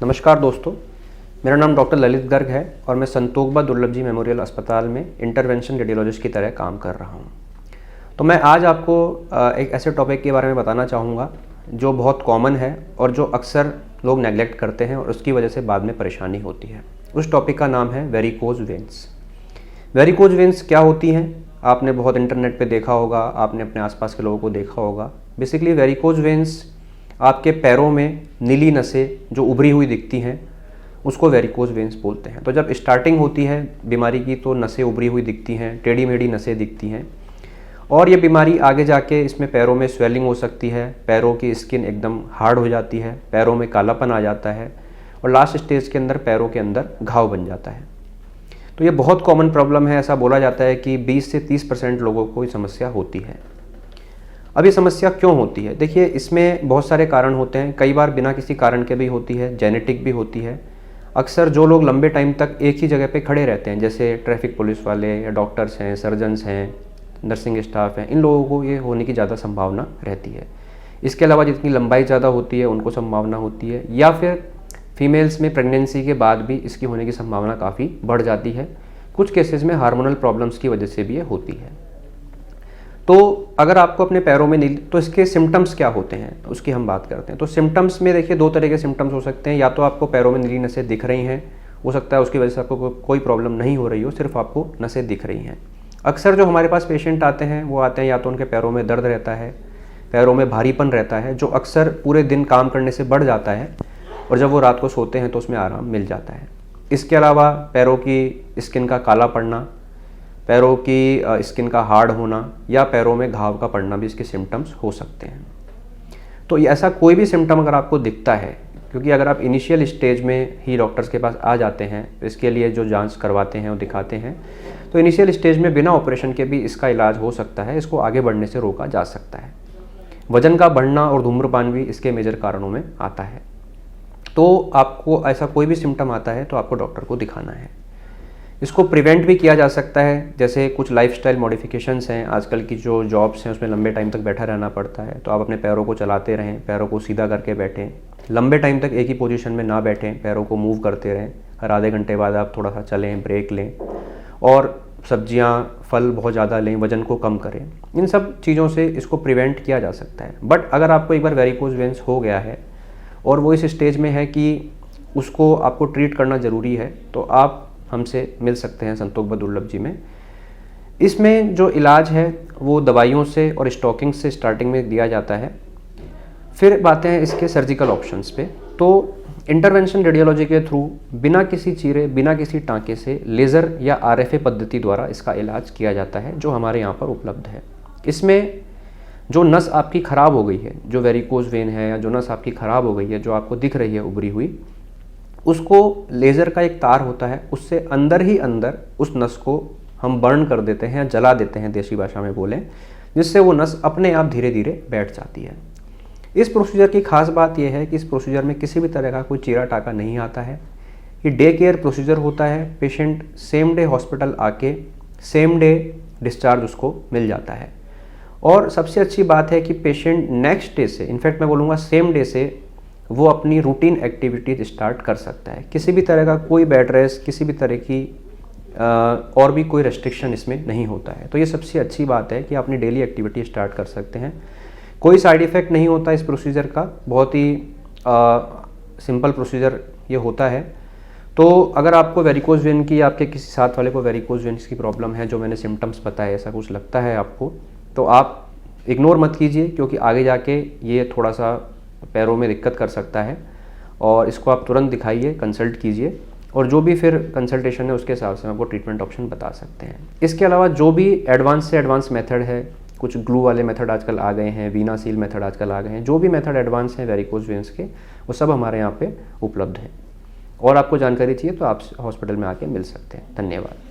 नमस्कार दोस्तों, मेरा नाम डॉक्टर ललित गर्ग है और मैं संतोखबा दुर्लभ जी मेमोरियल अस्पताल में इंटरवेंशन रेडियोलॉजिस्ट की तरह काम कर रहा हूं। तो मैं आज आपको एक ऐसे टॉपिक के बारे में बताना चाहूँगा जो बहुत कॉमन है और जो अक्सर लोग नेगलेक्ट करते हैं और उसकी वजह से बाद में परेशानी होती है। उस टॉपिक का नाम है वेरिकोज वेन्स। वेरिकोज वेन्स क्या होती हैं? आपने बहुत इंटरनेट पे देखा होगा, आपने अपने आसपास के लोगों को देखा होगा। बेसिकली वेरिकोज वेन्स आपके पैरों में नीली नसें जो उभरी हुई दिखती हैं उसको वेरिकोज वेन्स बोलते हैं। तो जब स्टार्टिंग होती है बीमारी की तो नसें उभरी हुई दिखती हैं, टेढ़ी मेढ़ी नसें दिखती हैं और ये बीमारी आगे जाके इसमें पैरों में स्वेलिंग हो सकती है, पैरों की स्किन एकदम हार्ड हो जाती है, पैरों में कालापन आ जाता है और लास्ट स्टेज के अंदर पैरों के अंदर घाव बन जाता है। तो ये बहुत कॉमन प्रॉब्लम है। ऐसा बोला जाता है कि 20 से 30% लोगों को ये समस्या होती है। अब ये समस्या क्यों होती है? देखिए, इसमें बहुत सारे कारण होते हैं। कई बार बिना किसी कारण के भी होती है, जेनेटिक भी होती है। अक्सर जो लोग लंबे टाइम तक एक ही जगह पे खड़े रहते हैं, जैसे ट्रैफिक पुलिस वाले या डॉक्टर्स हैं, सर्जन्स हैं, नर्सिंग स्टाफ हैं, इन लोगों को ये होने की ज़्यादा संभावना रहती है। इसके अलावा जितनी लंबाई ज़्यादा होती है उनको संभावना होती है, या फिर फीमेल्स में प्रेगनेंसी के बाद भी इसकी होने की संभावना काफ़ी बढ़ जाती है। कुछ केसेस में हार्मोनल प्रॉब्लम्स की वजह से भी ये होती है। तो अगर आपको अपने पैरों में नीली, तो इसके सिम्टम्स क्या होते हैं उसकी हम बात करते हैं। तो सिम्टम्स में देखिए दो तरह के सिम्टम्स हो सकते हैं। या तो आपको पैरों में नीली नसें दिख रही हैं, हो सकता है उसकी वजह से आपको कोई प्रॉब्लम नहीं हो रही हो, सिर्फ आपको नसें दिख रही हैं। अक्सर जो हमारे पास पेशेंट आते हैं वो आते हैं या तो उनके पैरों में दर्द रहता है, पैरों में भारीपन रहता है जो अक्सर पूरे दिन काम करने से बढ़ जाता है और जब वो रात को सोते हैं तो उसमें आराम मिल जाता है। इसके अलावा पैरों की स्किन का काला पड़ना, पैरों की स्किन का हार्ड होना या पैरों में घाव का पड़ना भी इसके सिम्टम्स हो सकते हैं। तो ऐसा कोई भी सिम्टम अगर आपको दिखता है, क्योंकि अगर आप इनिशियल स्टेज में ही डॉक्टर्स के पास आ जाते हैं, इसके लिए जो जांच करवाते हैं और दिखाते हैं, तो इनिशियल स्टेज में बिना ऑपरेशन के भी इसका इलाज हो सकता है, इसको आगे बढ़ने से रोका जा सकता है। वजन का बढ़ना और धूम्रपान भी इसके मेजर कारणों में आता है। तो आपको ऐसा कोई भी सिम्टम आता है तो आपको डॉक्टर को दिखाना है। इसको प्रिवेंट भी किया जा सकता है, जैसे कुछ लाइफस्टाइल मॉडिफिकेशंस हैं। आजकल की जो जॉब्स हैं उसमें लंबे टाइम तक बैठा रहना पड़ता है, तो आप अपने पैरों को चलाते रहें, पैरों को सीधा करके बैठें, लंबे टाइम तक एक ही पोजीशन में ना बैठें, पैरों को मूव करते रहें। हर आधे घंटे बाद आप थोड़ा सा चलें, ब्रेक लें और सब्जियाँ फल बहुत ज़्यादा लें, वजन को कम करें। इन सब चीज़ों से इसको प्रिवेंट किया जा सकता है। बट अगर आपको एक बार वेरिकोज वेन्स हो गया है और वो इस स्टेज में है कि उसको आपको ट्रीट करना ज़रूरी है, तो आप हमसे मिल सकते हैं संतोखबा दुर्लभ जी में। इसमें जो इलाज है वो दवाइयों से और स्टॉकिंग से स्टार्टिंग में दिया जाता है। फिर बातें हैं इसके सर्जिकल ऑप्शंस पे। तो इंटरवेंशन रेडियोलॉजी के थ्रू बिना किसी चीरे, बिना किसी टाँके से लेज़र या RFA पद्धति द्वारा इसका इलाज किया जाता है, जो हमारे यहाँ पर उपलब्ध है। इसमें जो नस आपकी ख़राब हो गई है, जो वेरिकोज वेन है या जो नस आपकी ख़राब हो गई है, जो आपको दिख रही है उभरी हुई, उसको लेज़र का एक तार होता है, उससे अंदर ही अंदर उस नस को हम बर्न कर देते हैं या जला देते हैं, देसी भाषा में बोलें, जिससे वो नस अपने आप धीरे धीरे बैठ जाती है। इस प्रोसीजर की खास बात यह है कि इस प्रोसीजर में किसी भी तरह का कोई चीरा टाका नहीं आता है। ये डे केयर प्रोसीजर होता है। पेशेंट सेम डे हॉस्पिटल आके सेम डे डिस्चार्ज उसको मिल जाता है। और सबसे अच्छी बात है कि पेशेंट नेक्स्ट डे से, इनफैक्ट मैं बोलूँगा सेम डे से, वो अपनी रूटीन एक्टिविटीज स्टार्ट कर सकता है। किसी भी तरह का कोई बेड रेस्ट, किसी भी तरह की और भी कोई रेस्ट्रिक्शन इसमें नहीं होता है। तो ये सबसे अच्छी बात है कि आप अपनी डेली एक्टिविटी स्टार्ट कर सकते हैं। कोई साइड इफ़ेक्ट नहीं होता इस प्रोसीजर का, बहुत ही सिंपल प्रोसीजर ये होता है। तो अगर आपको वेरिकोज वेन की, आपके किसी साथ वाले को वेरिकोज वेन्स की प्रॉब्लम है, जो मैंने सिम्टम्स बताए, ऐसा कुछ लगता है आपको, तो आप इग्नोर मत कीजिए, क्योंकि आगे जाके ये थोड़ा सा पैरों में दिक्कत कर सकता है और इसको आप तुरंत दिखाइए, कंसल्ट कीजिए और जो भी फिर कंसल्टेशन है उसके हिसाब से हम आपको ट्रीटमेंट ऑप्शन बता सकते हैं। इसके अलावा जो भी एडवांस से एडवांस मेथड है, कुछ ग्लू वाले मेथड आजकल आ गए हैं, वीना सील मेथड आजकल आ गए हैं, जो भी मेथड एडवांस हैं वेरिकोज वेन्स के, वो सब हमारे यहाँ पे उपलब्ध हैं। और आपको जानकारी चाहिए तो आप हॉस्पिटल में आके मिल सकते हैं। धन्यवाद।